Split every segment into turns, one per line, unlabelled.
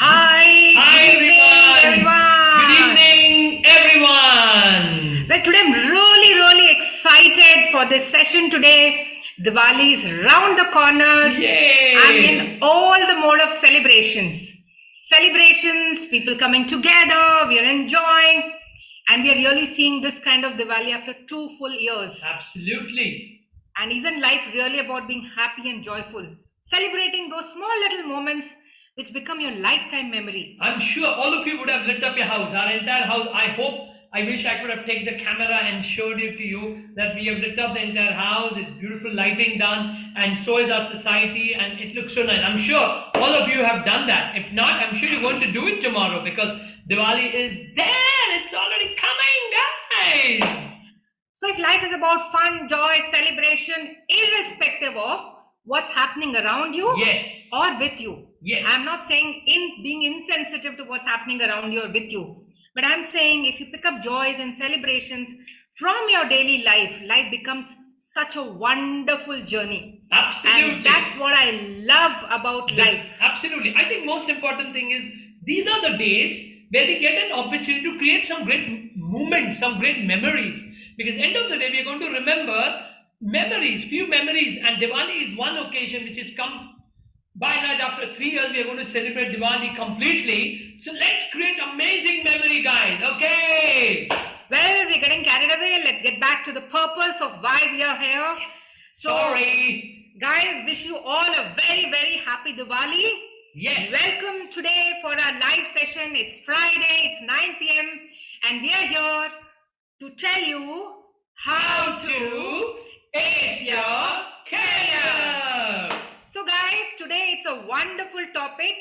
Hi,
Hi
good evening,
everyone. Good
everyone.
evening, everyone.
Well, today I'm really excited for this session today. Diwali is round the corner. I'm in
Yay!
all the mode of celebrations. Celebrations, people coming together, we are enjoying, and we are really seeing this kind of Diwali after 2 full years.
Absolutely.
And isn't life really about being happy and joyful? Celebrating those small little moments which become your lifetime memory.
I'm sure all of you would have lit up your house, our entire house. I wish I could have taken the camera and showed it to you that we have lit up the entire house. It's beautiful lighting done, and so is our society, and it looks so nice. I'm sure all of you have done that. If not, I'm sure you're going to do it tomorrow because Diwali is there. It's already coming, guys.
So, if life is about fun, joy, celebration, irrespective of what's happening around you
Yes.
or with you,
Yes.
I'm not saying being insensitive to what's happening around you or with you, but I'm saying if you pick up joys and celebrations from your daily life, life becomes such a wonderful journey.
Absolutely.
And that's what I love about life.
Absolutely. I think most important thing is these are the days where we get an opportunity to create some great moments, some great memories. Because end of the day, we are going to remember memories, few memories, and Diwali is one occasion which has come by and large after 3 years. We are going to celebrate Diwali completely. So let's create amazing memory, guys. Okay.
Well, we're getting carried away. Let's get back to the purpose of why we are here. So,
Sorry.
guys, wish you all a very happy Diwali.
Yes.
Welcome today for our live session. It's Friday, it's 9 p.m. and we are here to tell you how to ace your career. So, guys, today it's a wonderful topic.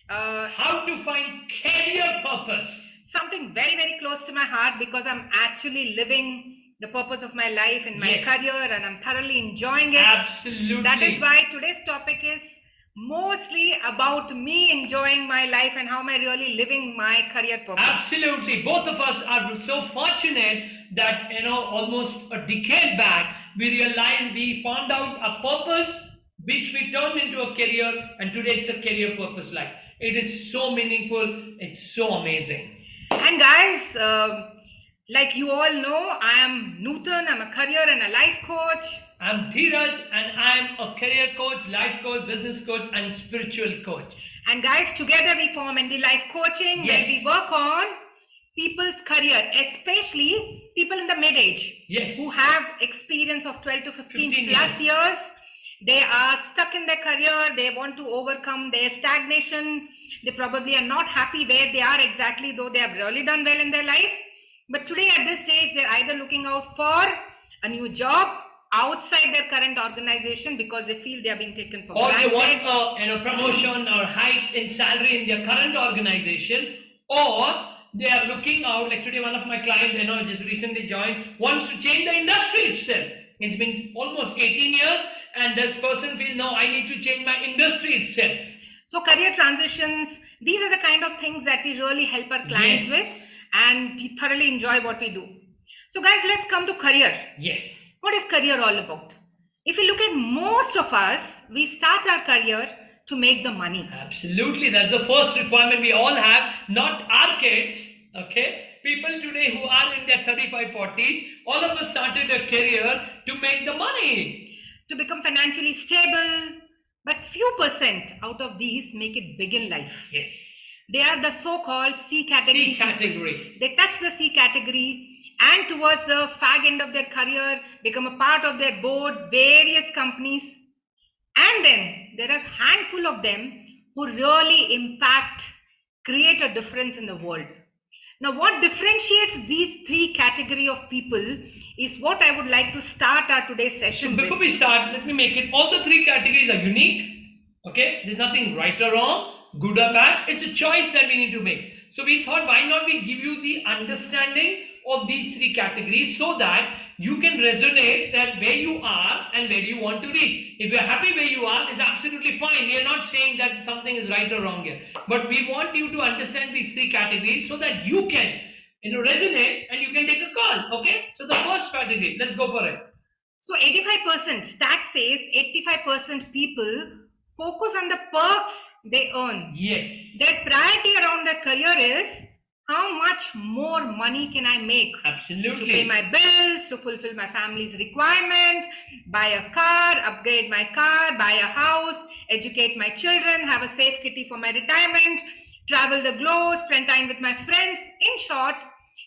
How to find career purpose.
Something very close to my heart because I'm actually living the purpose of my life in my
Yes.
career and I'm thoroughly enjoying it.
Absolutely.
That is why today's topic is mostly about me enjoying my life and how am I really living my career purpose.
Absolutely. Both of us are so fortunate that, almost a decade back, we realized we found out a purpose which we turned into a career, and today it's a career purpose life. It is so meaningful. It's so amazing.
And guys, like you all know, I am Nutan. I'm a career and a life coach.
I'm Dheeraj, and I'm a career coach, life coach, business coach, and spiritual coach.
And guys, together we form ND Life Coaching, where
Yes.
we work on people's career, especially people in the mid-age
Yes.
who have experience of 12 to 15
15
plus
years.
years. They are stuck in their career. They want to overcome their stagnation. They probably are not happy where they are exactly, though they have really done well in their life. But today at this stage, they're either looking out for a new job outside their current organization because they feel they are being taken for
Or they
granted.
want a promotion or hike in salary in their current organization, or they are looking out, like today one of my clients, just recently joined, wants to change the industry itself. It's been almost 18 years and this person feels, no, I need to change my industry itself.
So career transitions, these are the kind of things that we really help our clients
Yes.
with and we thoroughly enjoy what we do. So guys, let's come to career.
Yes.
What is career all about? If you look at most of us, we start our career to make the money.
Absolutely. That's the first requirement we all have, not our kids, okay? People today who are in their 35, 40s, all of us started a career to make the money.
To become financially stable, but few percent out of these make it big in life.
Yes.
They are the so-called C category.
C category.
They touch the C category and towards the fag end of their career, become a part of their board, various companies. And then there are a handful of them who really impact, create a difference in the world. Now, what differentiates these three category of people is what I would like to start our today's session
So before
with.
we start, let me make it, all the three categories are unique, okay? There's nothing right or wrong, good or bad. It's a choice that we need to make. So we thought, why not we give you the understanding of these three categories so that you can resonate that where you are and where you want to reach. If you're happy where you are, it's absolutely fine. We are not saying that something is right or wrong here. But we want you to understand these three categories so that you can resonate and you can take a call. Okay? So the first category, let's go for it.
So 85%, stats says 85% people focus on the perks they earn.
Yes.
Their priority around their career is how much more money can I make to pay
Absolutely.
my bills, to fulfill my family's requirement, buy a car, upgrade my car, buy a house, educate my children, have a safe kitty for my retirement, travel the globe, spend time with my friends. In short,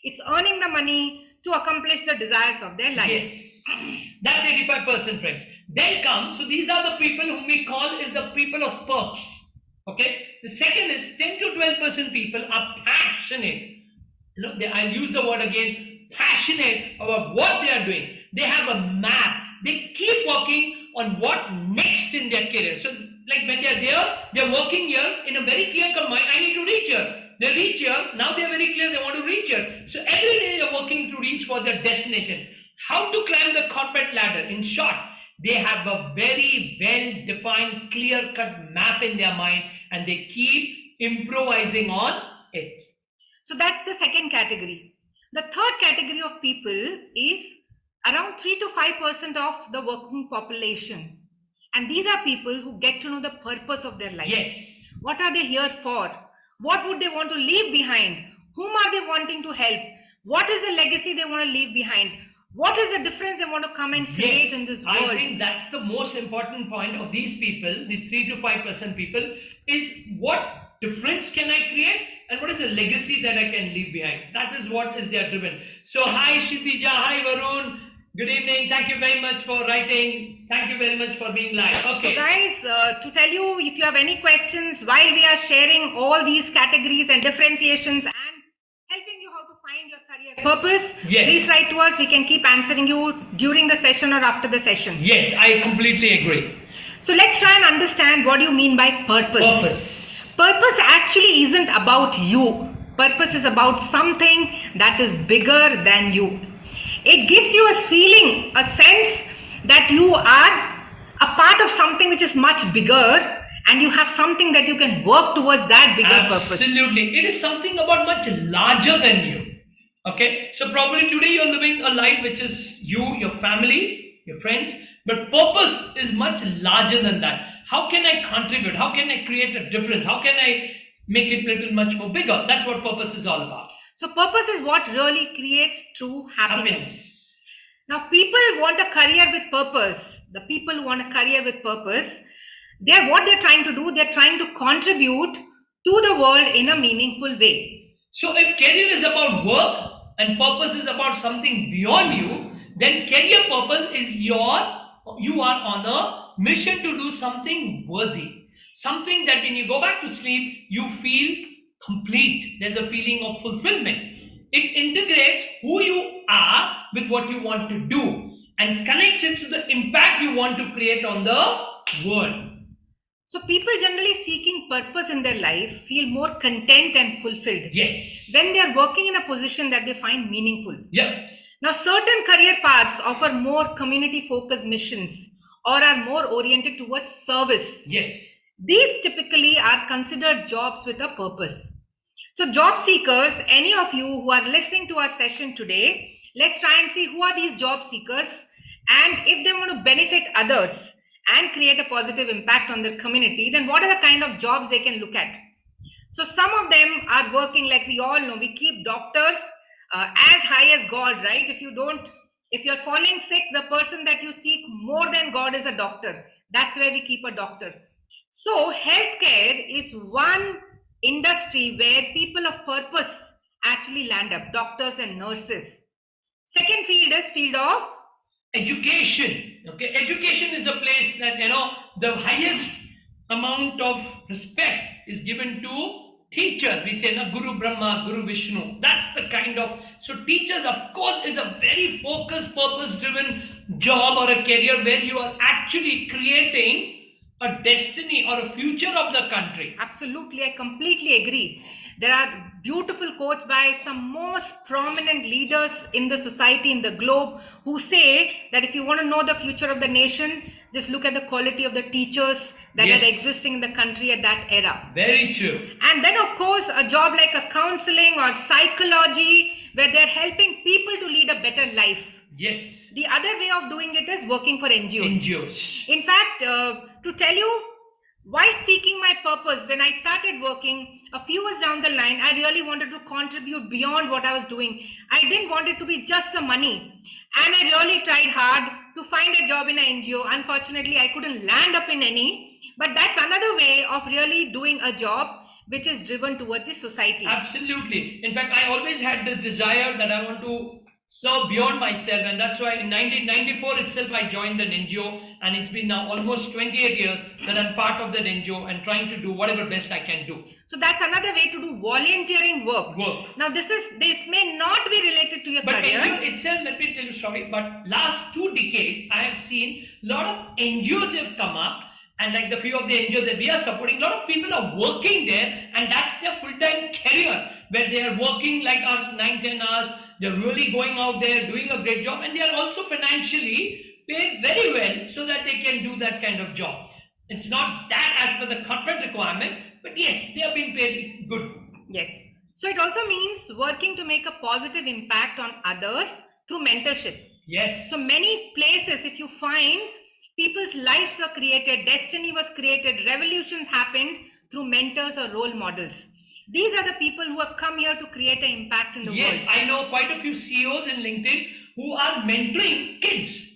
it's earning the money to accomplish the desires of their life.
Yes. That's 85%, friends. Then comes, so these are the people whom we call is the people of perks. Okay. The second is 10 to 12% people are passionate. I'll use the word again, passionate about what they are doing. They have a map. They keep working on what next in their career. So, like when they're there, they're working here in a very clear mind. I need to reach here. They reach here. Now they're very clear they want to reach here. So every day they're working to reach for their destination. How to climb the corporate ladder? In short, they have a very well-defined, clear-cut map in their mind, and they keep improvising on it.
So that's the second category. The third category of people is around 3 to 5% of the working population. And these are people who get to know the purpose of their life.
Yes.
What are they here for? What would they want to leave behind? Whom are they wanting to help? What is the legacy they want to leave behind? What is the difference they want to come and create in this world?
I think that's the most important point of these people, these 3 to 5% people, is what difference can I create and what is the legacy that I can leave behind. That is what is their driven. So hi Shitija, hi Varun, good evening. Thank you very much for writing. Thank you very much for being live. Okay.
So guys, to tell you, if you have any questions while we are sharing all these categories and differentiations and helping you how to find your career purpose,
Yes.
please write to us. We can keep answering you during the session or after the session.
Yes, I completely agree.
So let's try and understand what you mean by purpose. Purpose actually isn't about you. Purpose is about something that is bigger than you. It gives you a feeling, a sense that you are a part of something which is much bigger, and you have something that you can work towards that bigger purpose.
Absolutely. It is something about much larger than you. Okay. So probably today you're living a life which is you, your family, your friends, but purpose is much larger than that. How can I contribute? How can I create a difference? How can I make it little much more bigger? That's what purpose is all about.
So purpose is what really creates true happiness.
Happiness.
Now, people want a career with purpose. The people who want a career with purpose, what they're trying to do, they're trying to contribute to the world in a meaningful way.
So if career is about work and purpose is about something beyond you, then career purpose is you are on a mission to do something worthy. Something that when you go back to sleep, you feel complete. There's a feeling of fulfillment. It integrates who you are with what you want to do and connects it to the impact you want to create on the world.
So people generally seeking purpose in their life feel more content and fulfilled
Yes.
when they are working in a position that they find meaningful.
Yeah.
Now, certain career paths offer more community-focused missions or are more oriented towards service.
Yes.
These typically are considered jobs with a purpose. So job seekers, any of you who are listening to our session today, let's try and see who are these job seekers, and if they want to benefit others and create a positive impact on their community, then what are the kind of jobs they can look at? So some of them are working, like we all know, we keep doctors as high as God, right? If you're falling sick, the person that you seek more than God is a doctor. That's where we keep a doctor. So healthcare is one industry where people of purpose actually land up, doctors and nurses. Second field is field of
Education. Okay, education is a place that the highest amount of respect is given to teachers. We say na Guru Brahma, Guru Vishnu. That's the kind of, so teachers of course is a very focused, purpose driven job or a career where you are actually creating a destiny or a future of the country.
Absolutely, I completely agree. There are beautiful quotes by some most prominent leaders in the society, in the globe, who say that if you want to know the future of the nation, just look at the quality of the teachers that
Yes.
are existing in the country at that era.
Very true.
And then, of course, a job like a counseling or psychology, where they're helping people to lead a better life.
Yes.
The other way of doing it is working for NGOs.
NGOs.
In fact, to tell you, While seeking my purpose, when I started working a few years down the line, I really wanted to contribute beyond what I was doing. I didn't want it to be just the money. And I really tried hard to find a job in an NGO. Unfortunately, I couldn't land up in any. But that's another way of really doing a job which is driven towards the society.
Absolutely. In fact, I always had this desire that I want to serve beyond myself, and that's why in 1994 itself I joined an NGO, and it's been now almost 28 years that I'm part of that NGO and trying to do whatever best I can do.
So that's another way to do volunteering work. Now this may not be related to your
But
career.
NGO itself, let me tell you, sorry, but last 2 decades I have seen a lot of NGOs have come up, and like the few of the NGOs that we are supporting, a lot of people are working there, and that's their full-time career, where they are working like us 9-10 hours. They're really going out there doing a great job, and they are also financially paid very well so that they can do that kind of job. It's not that as per the corporate requirement, but yes, they are being paid good.
Yes. So it also means working to make a positive impact on others through mentorship.
Yes.
So many places, if you find, people's lives were created, destiny was created, revolutions happened through mentors or role models. These are the people who have come here to create an impact in the
Yes,
world.
I know quite a few CEOs in LinkedIn who are mentoring kids.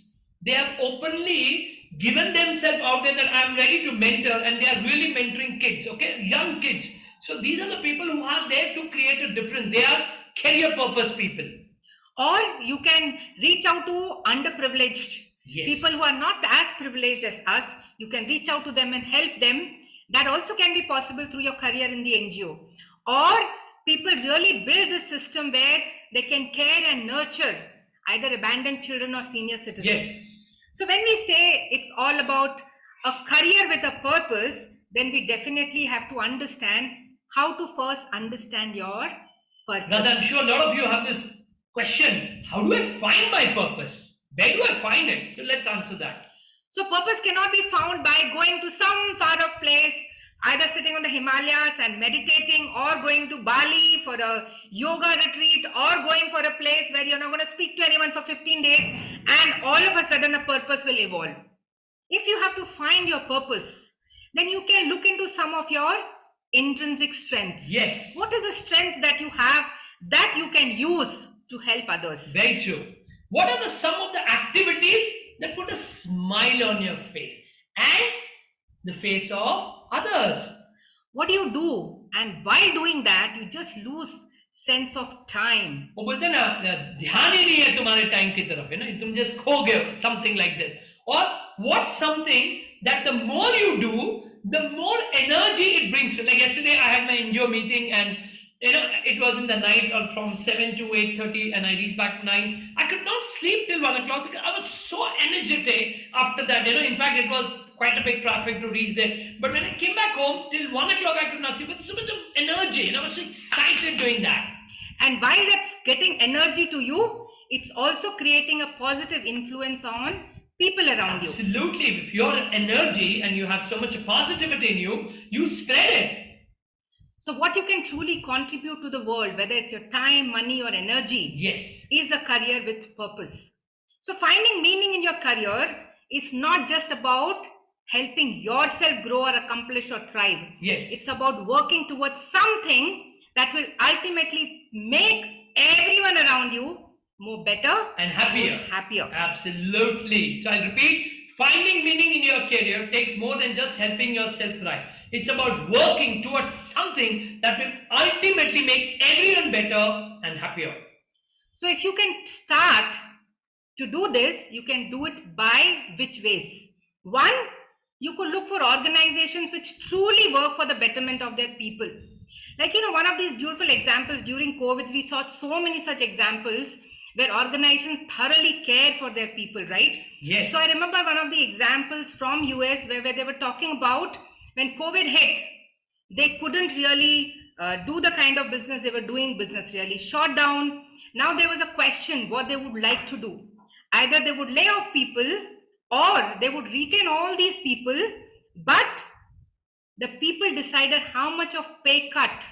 They have openly given themselves out there that I'm ready to mentor, and they are really mentoring kids, okay, young kids. So these are the people who are there to create a difference. They are career purpose people.
Or you can reach out to underprivileged
Yes.
people who are not as privileged as us. You can reach out to them and help them. That also can be possible through your career in the NGO. Or people really build a system where they can care and nurture either abandoned children or senior citizens.
Yes.
So when we say it's all about a career with a purpose, then we definitely have to understand how to first understand your purpose.
Now, I'm sure a lot of you have this question: how do I find my purpose? Where do I find it? So let's answer that.
So purpose cannot be found by going to some far off place, either sitting on the Himalayas and meditating, or going to Bali for a yoga retreat, or going for a place where you're not going to speak to anyone for 15 days, and all of a sudden a purpose will evolve. If you have to find your purpose, then you can look into some of your intrinsic strengths.
Yes.
What is the strength that you have that you can use to help others?
Very true. What are some of the activities that put a smile on your face and the face of others?
What do you do? And by doing that, you just lose sense of time.
वो बोलते हैं ना, ध्यान ही नहीं है तुम्हारे time की तरफ, है ना, तुम just खो गए, something like this. Or what's something that the more you do, the more energy it brings you. Like yesterday I had my NGO meeting, and it was in the night, or from 7 to 8:30, and I reached back 9. I could not sleep till 1 o'clock because I was so energetic after that. In fact, it was quite a big traffic to reach there. But when I came back home till 1 o'clock, I could not sleep with so much of energy, and I was so excited doing that.
And while that's getting energy to you, it's also creating a positive influence on people around you.
Absolutely. If you're energy and you have so much positivity in you, you spread it.
So what you can truly contribute to the world, whether it's your time, money, or energy,
Yes.
is a career with purpose. So finding meaning in your career is not just about helping yourself grow or accomplish or thrive.
Yes.
It's about working towards something that will ultimately make everyone around you more better
And happier.
more happier.
Absolutely. So I repeat, finding meaning in your career takes more than just helping yourself thrive. It's about working towards something that will ultimately make everyone better and happier.
So if you can start to do this, you can do it by which ways? One, you could look for organizations which truly work for the betterment of their people. Like, one of these beautiful examples during COVID, we saw so many such examples where organizations thoroughly care for their people, right?
Yes.
So I remember one of the examples from US where they were talking about when COVID hit, they couldn't really do the kind of business they were doing. Business really shut down. Now there was a question what they would like to do. Either they would lay off people or they would retain all these people, but the people decided how much of pay cut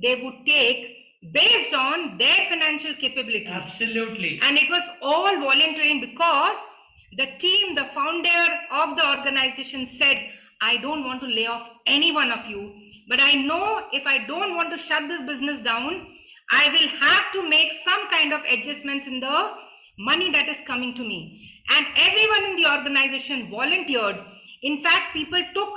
they would take based on their financial capabilities.
Absolutely.
And it was all volunteering because the team, the founder of the organization said, I don't want to lay off any one of you, but I know if I don't want to shut this business down, I will have to make some kind of adjustments in the money that is coming to me. And everyone in the organization volunteered. In fact, people took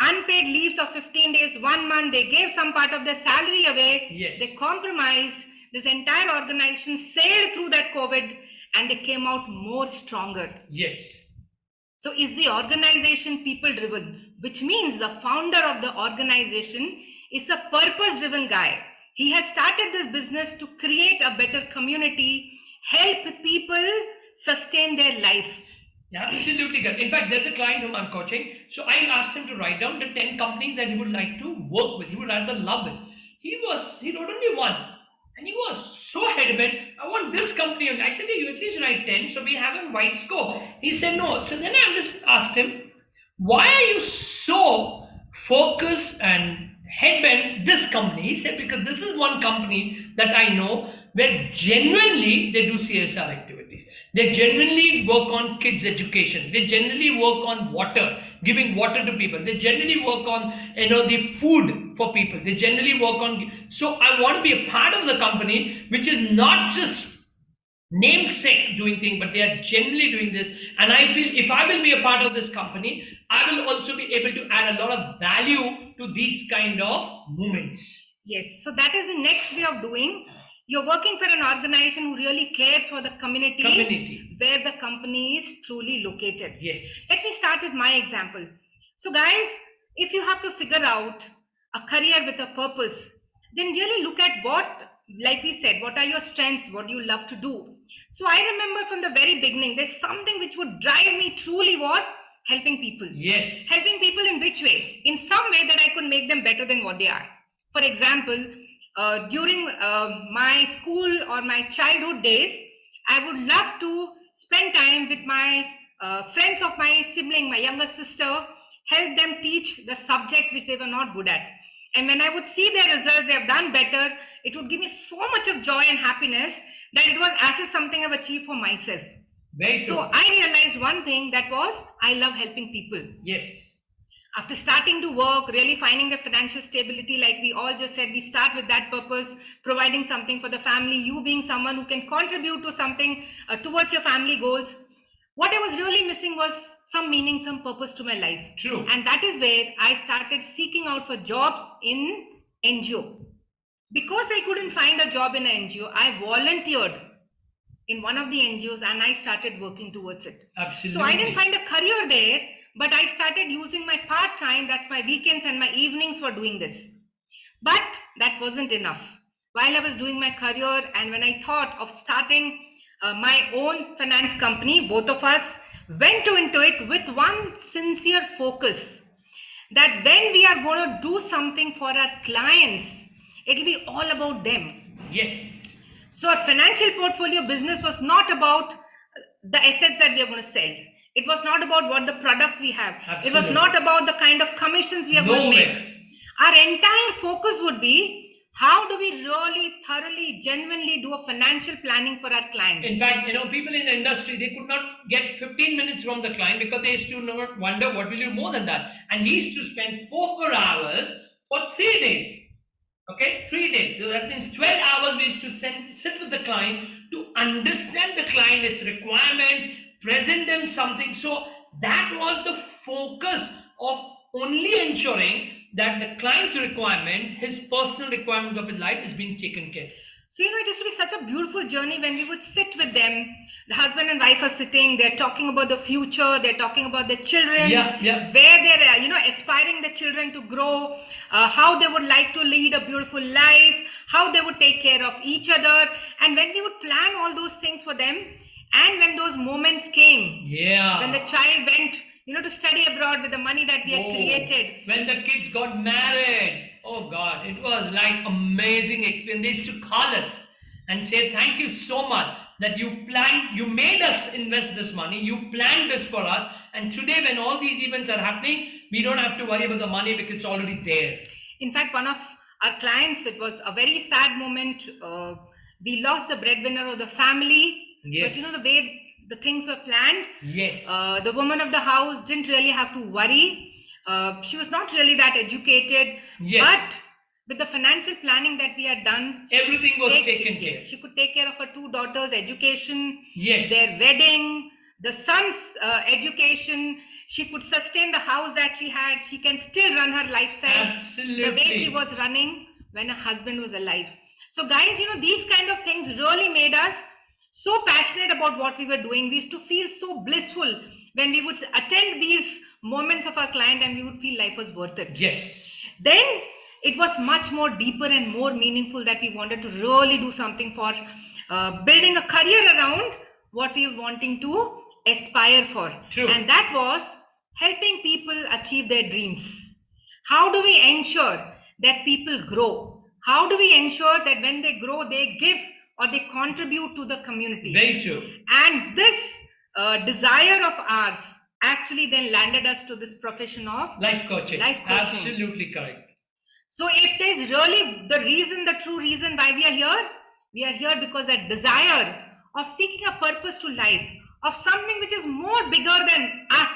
unpaid leaves of 15 days, 1 month. They gave some part of their salary away.
Yes.
They compromised. This entire organization sailed through that COVID and they came out more stronger.
Yes.
So is the organization people driven, which means the founder of the organization is a purpose driven guy. He has started this business to create a better community, help people sustain their life.
Yeah, absolutely good. In fact, there's a client whom I'm coaching. So I asked him to write down the 10 companies that he would like to work with. He would rather love it. He wrote only one. And he was so adamant, I want this company. And I said, you at least write 10, so we have a wide scope. He said no. So then I just asked him, why are you so focused and headbent this company? He said, because this is one company that I know where genuinely they do CSR activities. They genuinely work on kids' education. They generally work on water, giving water to people. They generally work on the food for people. They generally work on. So I want to be a part of the company which is not just namesake doing things, but they are genuinely doing this. And I feel if I will be a part of this company, I will also be able to add a lot of value to these kind of movements.
Yes, so that is the next way of doing. You're working for an organization who really cares for the community where the company is truly located.
Yes.
Let me start with my example. So guys, if you have to figure out a career with a purpose, then really look at what, like we said, what are your strengths, what do you love to do. So I remember from the very beginning, there's something which would drive me truly was helping people.
Yes.
Helping people in which way? In some way that I could make them better than what they are. For example, during my school or my childhood days, I would love to spend time with my friends of my sibling, my younger sister, help them teach the subject which they were not good at. And when I would see their results, they have done better, it would give me so much of joy and happiness that it was as if something I've achieved for myself.
Very true.
So I realized one thing, that was I love helping people.
Yes.
After starting to work, really finding the financial stability, like we all just said, we start with that purpose, providing something for the family, you being someone who can contribute to something towards your family goals. What I was really missing was some meaning, some purpose to my life.
True.
And that is where I started seeking out for jobs in NGO. Because I couldn't find a job in an NGO, I volunteered in one of the NGOs and I started working towards it.
Absolutely.
So I didn't find a career there, but I started using my part-time, that's my weekends and my evenings for doing this. But that wasn't enough. While I was doing my career and when I thought of starting my own finance company, both of us went into it with one sincere focus that when we are going to do something for our clients, it will be all about them.
Yes.
So our financial portfolio business was not about the assets that we are going to sell. It was not about what the products we have.
Absolutely.
It was not about the kind of commissions we are going to make. Our entire focus would be how do we really, thoroughly, genuinely do a financial planning for our clients.
In fact, people in the industry, they could not get 15 minutes from the client because they used to wonder what will you more than that. And we used to spend 4 hours for 3 days. Okay, 3 days. So that means 12 hours we used to sit with the client to understand the client, its requirements, present them something. So that was the focus of only ensuring that the client's requirement, his personal requirement of his life is being taken care.
So, it used to be such a beautiful journey when we would sit with them. The husband and wife are sitting, they're talking about the future, they're talking about their children, where they're, aspiring the children to grow, how they would like to lead a beautiful life, how they would take care of each other. And when we would plan all those things for them, and when those moments came, when the child went, to study abroad with the money that we had created.
When the kids got married, oh God, it was like amazing experience. They used to call us and say, thank you so much that you made us invest this money, you planned this for us. And today when all these events are happening, we don't have to worry about the money because it's already there.
In fact, one of our clients, it was a very sad moment. We lost the breadwinner of the family.
Yes.
But the way the things were planned,
yes,
the woman of the house didn't really have to worry. She was not really that educated,
Yes.
but with the financial planning that we had done,
Everything was taken
yes,
care.
she could take care of her two daughters' education,
Yes.
their wedding, the son's education. She could sustain the house that she had. She can still run her lifestyle the way she
Absolutely.
was running when her husband was alive. So, guys, these kind of things really made us so passionate about what we were doing. We used to feel so blissful when we would attend these moments of our client and we would feel life was worth it.
Yes.
Then it was much more deeper and more meaningful that we wanted to really do something for building a career around what we were wanting to aspire for.
True.
And that was helping people achieve their dreams. How do we ensure that people grow? How do we ensure that when they grow, they give or they contribute to the community?
Very true.
And this desire of ours actually then landed us to this profession of
Life coaching.
Life coaching.
Absolutely correct.
So if there's really the true reason why we are here because that desire of seeking a purpose to life, of something which is more bigger than us,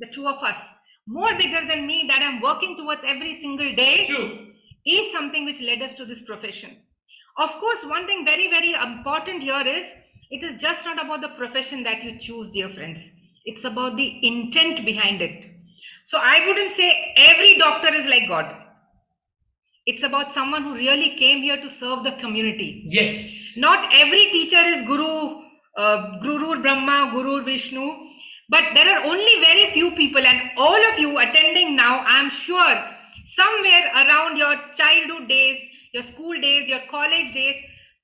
the two of us, more bigger than me, that I'm working towards every single day,
True.
is something which led us to this profession. Of course, one thing very, very important here is it is just not about the profession that you choose, dear friends. It's about the intent behind it. So I wouldn't say every doctor is like God. It's about someone who really came here to serve the community.
Yes.
Not every teacher is Guru Brahma, Guru Vishnu, but there are only very few people, and all of you attending now, I'm sure somewhere around your childhood days, your school days, your college days,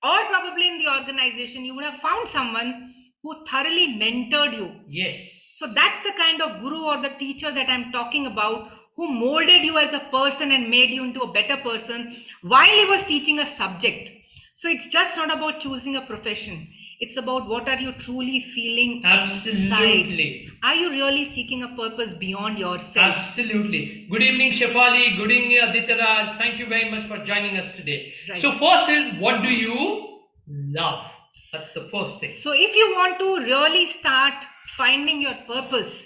or probably in the organization, you would have found someone who thoroughly mentored you.
Yes.
So that's the kind of guru or the teacher that I'm talking about, who molded you as a person and made you into a better person while he was teaching a subject. So it's just not about choosing a profession. It's about what are you truly feeling inside.
Absolutely.
Are you really seeking a purpose beyond yourself?
Absolutely. Good evening, Shefali. Good evening, Aditya Raj. Thank you very much for joining us today.
Right.
So first is, what do you love? That's the first thing.
So if you want to really start finding your purpose,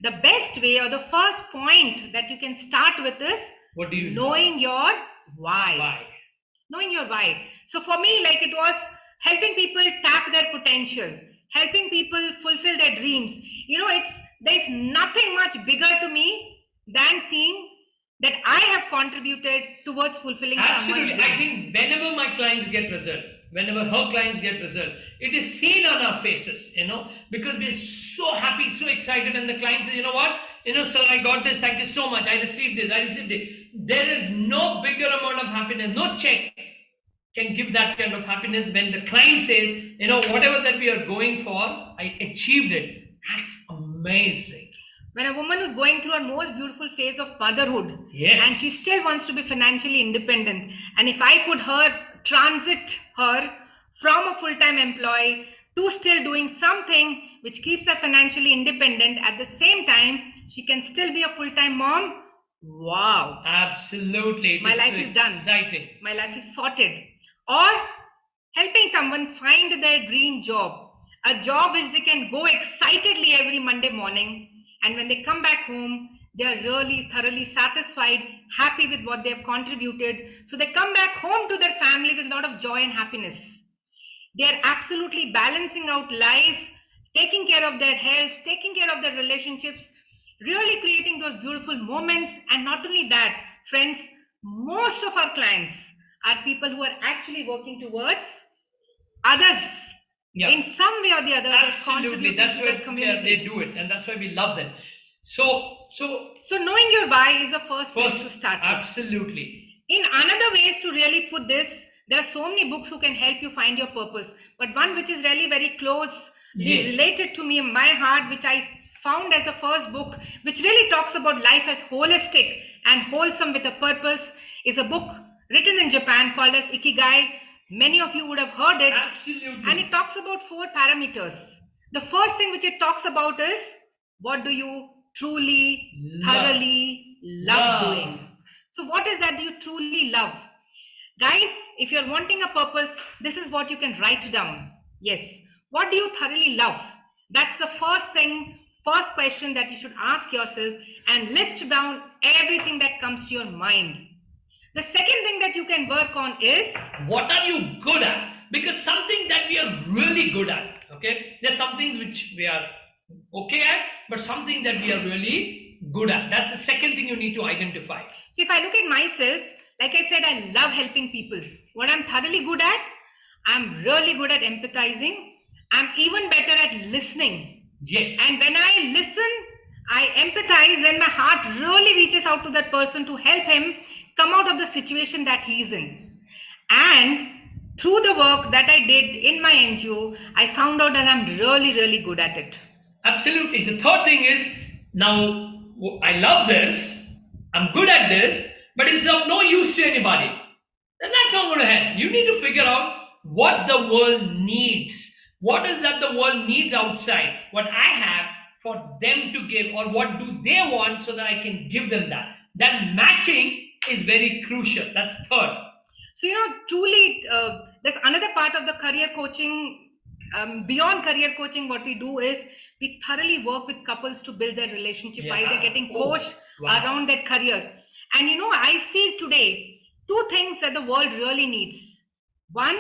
the best way or the first point that you can start with is
What do you
knowing your why.
Why?
Knowing your why. So for me, like, it was helping people tap their potential, helping people fulfill their dreams. There's nothing much bigger to me than seeing that I have contributed towards fulfilling
Absolutely.
someone's
I
dream.
think whenever my clients get result, whenever her clients get result, it is seen on our faces, because we're so happy, so excited, and the client says, you know what? Sir, I got this, thank you so much. I received it. There is no bigger amount of happiness, no check can give that kind of happiness when the client says, whatever that we are going for, I achieved it. That's amazing.
When a woman is going through her most beautiful phase of motherhood,
Yes.
and she still wants to be financially independent, and if I could transit her from a full-time employee to still doing something which keeps her financially independent, at the same time she can still be a full-time mom, wow,
Absolutely.
My
This
life is done.
Exciting.
my life is sorted. Or helping someone find their dream job, a job which they can go excitedly every Monday morning, and when they come back home, they are really thoroughly satisfied, happy with what they have contributed. So they come back home to their family with a lot of joy and happiness. They are absolutely balancing out life, taking care of their health, taking care of their relationships, really creating those beautiful moments. And not only that, friends, most of our clients are people who are actually working towards others.
Yeah.
In some way or the other, they're
Absolutely.
contributing
That's
to
why
the community.
they do it, and that's why we love them. So
So knowing your why is the first place to start with.
absolutely.
In another ways to really put this, there are so many books who can help you find your purpose. But one which is really very close,
Yes.
related to me in my heart, which I found as the first book, which really talks about life as holistic and wholesome with a purpose, is a book written in Japan called as Ikigai. Many of you would have heard it.
Absolutely.
And it talks about 4 parameters. The first thing which it talks about is, what do you truly, thoroughly love doing? So what is that you truly love? Guys, if you're wanting a purpose, this is what you can write down. Yes. What do you thoroughly love? That's the first thing first question that you should ask yourself and list down everything that comes to your mind. The second thing that you can work on is
What are you good at? Because something that we are really good at, okay? There's some things which we are okay at, but something that we are really good at. That's the second thing you need to identify.
so if I look at myself, like I said, I love helping people. What I'm thoroughly good at, I'm really good at empathizing. I'm even better at listening.
Yes.
And when I listen, I empathize, and my heart really reaches out to that person to help him come out of the situation that he's in. And through the work that I did in my NGO, I found out that I'm really, really good at it.
Absolutely. The third thing is, now I love this, I'm good at this, but it's of no use to anybody. Then that's not going to help. You need to figure out what the world needs. What is that the world needs outside? What I have for them to give, or what do they want so that I can give them that? That matching is very crucial. That's third.
So, truly, there's another part of the career coaching. Beyond career coaching, what we do is we thoroughly work with couples to build their relationship while they're getting coached around their career. And I feel today two things that the world really needs. One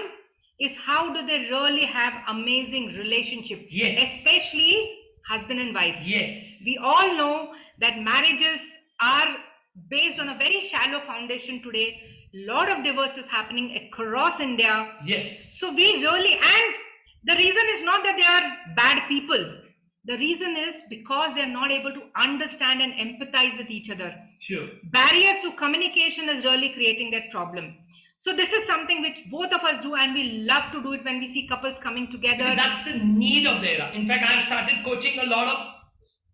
is, how do they really have amazing relationship,
Yes.
especially husband and wife.
Yes.
We all know that marriages are based on a very shallow foundation today. Lot of divorce is happening across India.
Yes.
So we really, and the reason is not that they are bad people. The reason is because they're not able to understand and empathize with each other.
Sure.
Barriers to communication is really creating that problem. So this is something which both of us do, and we love to do it when we see couples coming together.
That's the need of the era. In fact, I started coaching a lot of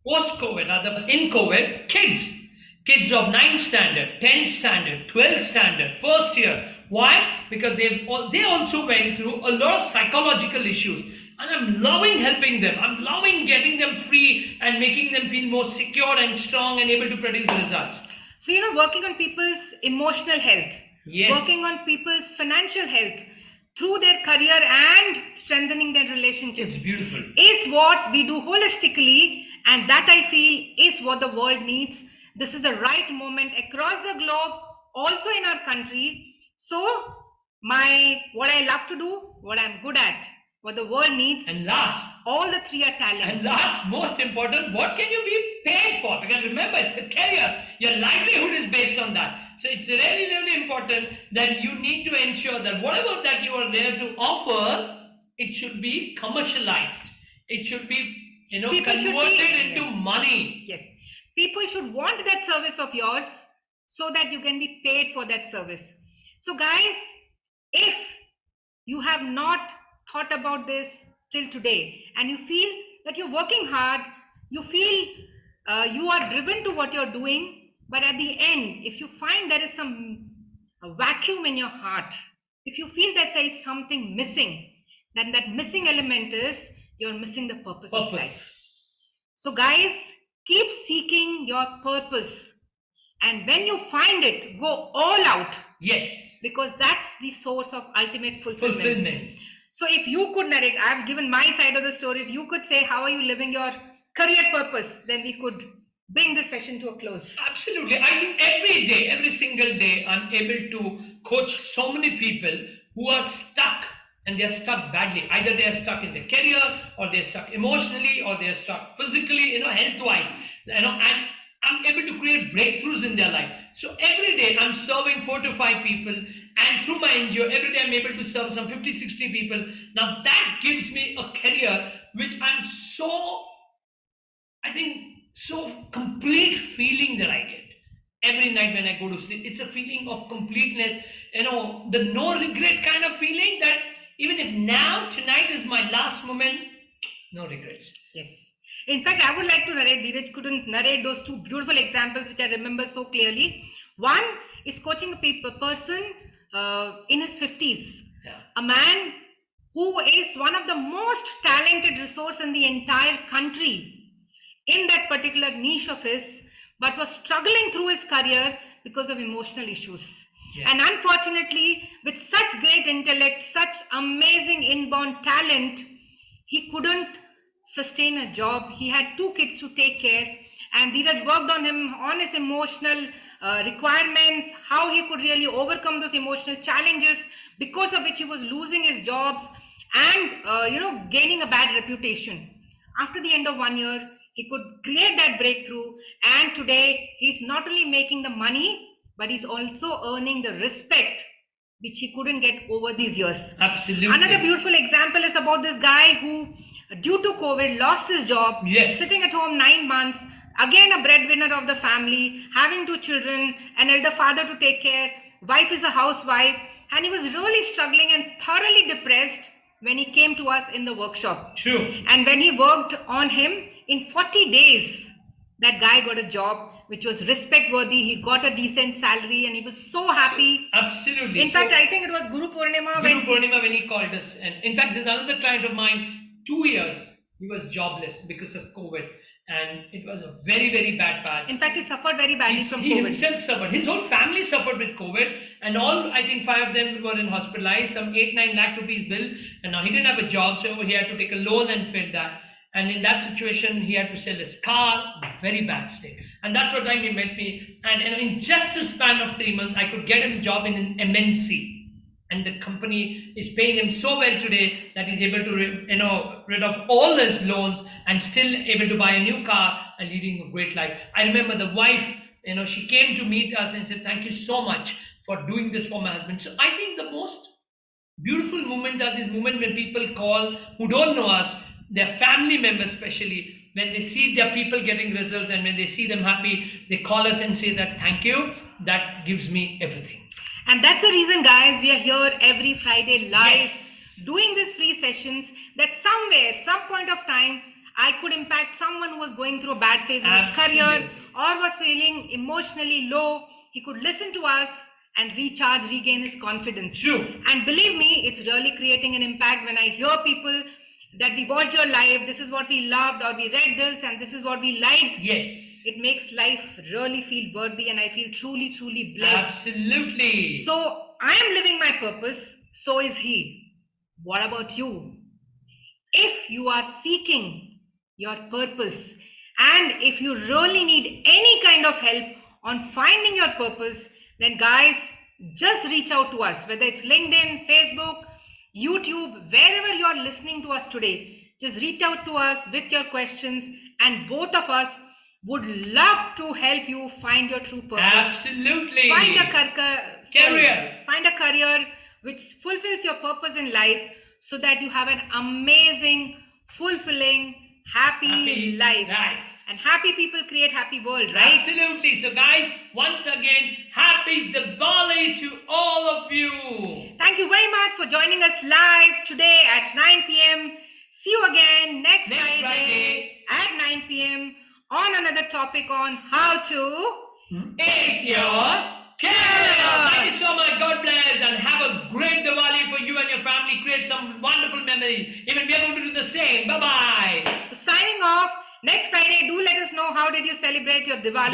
post-COVID, rather in COVID, kids of 9th standard, 10th standard, 12th standard, first year. Why? Because they also went through a lot of psychological issues. And I'm loving helping them. I'm loving getting them free and making them feel more secure and strong and able to produce results.
So, working on people's emotional health,
Yes.
working on people's financial health through their career and strengthening their relationships
It's beautiful.
is what we do holistically, and that I feel is what the world needs. This is the right moment across the globe, also in our country. So what I love to do, what I'm good at, what the world needs,
And last,
all the three are talent.
most important, what can you be paid for? Because remember, it's a career. Your livelihood is based on that. So it's really, really important that you need to ensure that whatever that you are there to offer, it should be commercialized. It should be,
People should
converted
be-
into money.
Yes. People should want that service of yours so that you can be paid for that service. So guys, if you have not thought about this till today and you feel that you're working hard, you feel you are driven to what you're doing, but at the end, if you find there is a vacuum in your heart, if you feel that there is something missing, then that missing element is you're missing the purpose of life. So guys, keep seeking your purpose. And when you find it, go all out,
Yes.
because that's the source of ultimate fulfillment.
Fulfillment.
So if you could narrate, I've given my side of the story. If you could say, how are you living your career purpose? Then we could bring this session to a close.
Absolutely. I think every day, every single day, I'm able to coach so many people who are stuck, and they're stuck badly. Either they're stuck in their career, or they're stuck emotionally, or they're stuck physically, health-wise. And I'm able to create breakthroughs in their life. So every day I'm serving 4 to 5 people, and through my NGO, every day I'm able to serve some 50, 60 people. Now that gives me a career which I'm so complete feeling that I get every night when I go to sleep. It's a feeling of completeness, the no regret kind of feeling, that even if tonight is my last moment, no regrets.
Yes. In fact, I would like to narrate, Dheeraj couldn't narrate those two beautiful examples which I remember so clearly. One is coaching a person in his 50s, a man who is one of the most talented resource in the entire country in that particular niche of his, but was struggling through his career because of emotional issues.
Yeah.
And unfortunately, with such great intellect, such amazing inborn talent, he couldn't sustain a job. He had 2 kids to take care, and Dheeraj worked on him on his emotional requirements, how he could really overcome those emotional challenges, because of which he was losing his jobs and gaining a bad reputation. After the end of 1 year, he could create that breakthrough, and today he's not only making the money, but he's also earning the respect which he couldn't get over these years.
Absolutely.
Another beautiful example is about this guy who, due to COVID, lost his job,
Yes.
sitting at home 9 months, again a breadwinner of the family, having 2 children, an elder father to take care, wife is a housewife, and he was really struggling and thoroughly depressed when he came to us in the workshop.
True.
And when he worked on him, in 40 days, that guy got a job which was respect worthy. He got a decent salary and he was so happy.
Absolutely.
In fact, I think it was Guru Purnima
Guru Purnima when he called us. And in fact, there's another client of mine, 2 years, he was jobless because of COVID. And it was a very, very bad patch.
In fact, he suffered very badly from
He
COVID.
himself suffered. His whole family suffered with COVID, and all, I think 5 of them were in hospitalized, some 8-9 lakh rupees bill, and now he didn't have a job, so he had to take a loan and fill that. And in that situation, he had to sell his car, very bad state. And that's what time he met me. And in just a span of 3 months, I could get him a job in an MNC. And the company is paying him so well today that he's able to rid of all his loans and still able to buy a new car and leading a great life. I remember the wife, she came to meet us and said, "Thank you so much for doing this for my husband." So I think the most beautiful moment are this moment when people call who don't know us, their family members especially, when they see their people getting results and when they see them happy, they call us and say that thank you. That gives me everything.
And that's the reason, guys, we are here every Friday live,
Yes.
doing these free sessions, that somewhere, some point of time, I could impact someone who was going through a bad phase in his career
Absolutely.
or was feeling emotionally low. He could listen to us and recharge, regain his confidence.
True.
And believe me, it's really creating an impact when I hear people that we watched your live, this is what we loved, or we read this and this is what we liked.
Yes.
It makes life really feel worthy, and I feel truly, truly blessed.
Absolutely.
So I am living my purpose, so is he. What about you? If you are seeking your purpose, and if you really need any kind of help on finding your purpose, then guys, just reach out to us, whether it's LinkedIn, Facebook, YouTube, wherever you are listening to us today. Just reach out to us with your questions, and both of us would love to help you find your true purpose.
Absolutely.
Find a
Career.
Find a career which fulfills your purpose in life, so that you have an amazing, fulfilling, happy life. And happy people create happy world, right?
Absolutely. So guys, once again, happy Diwali to all of you.
Thank you very much for joining us live today at 9 p.m. See you again next Friday at 9 p.m. on another topic on how to
Ace your career. Thank you so much. God bless, and have a great Diwali for you and your family. Create some wonderful memories. Even we are going to do the same. Bye-bye.
signing off. Next Friday, do let us know how did you celebrate your Diwali.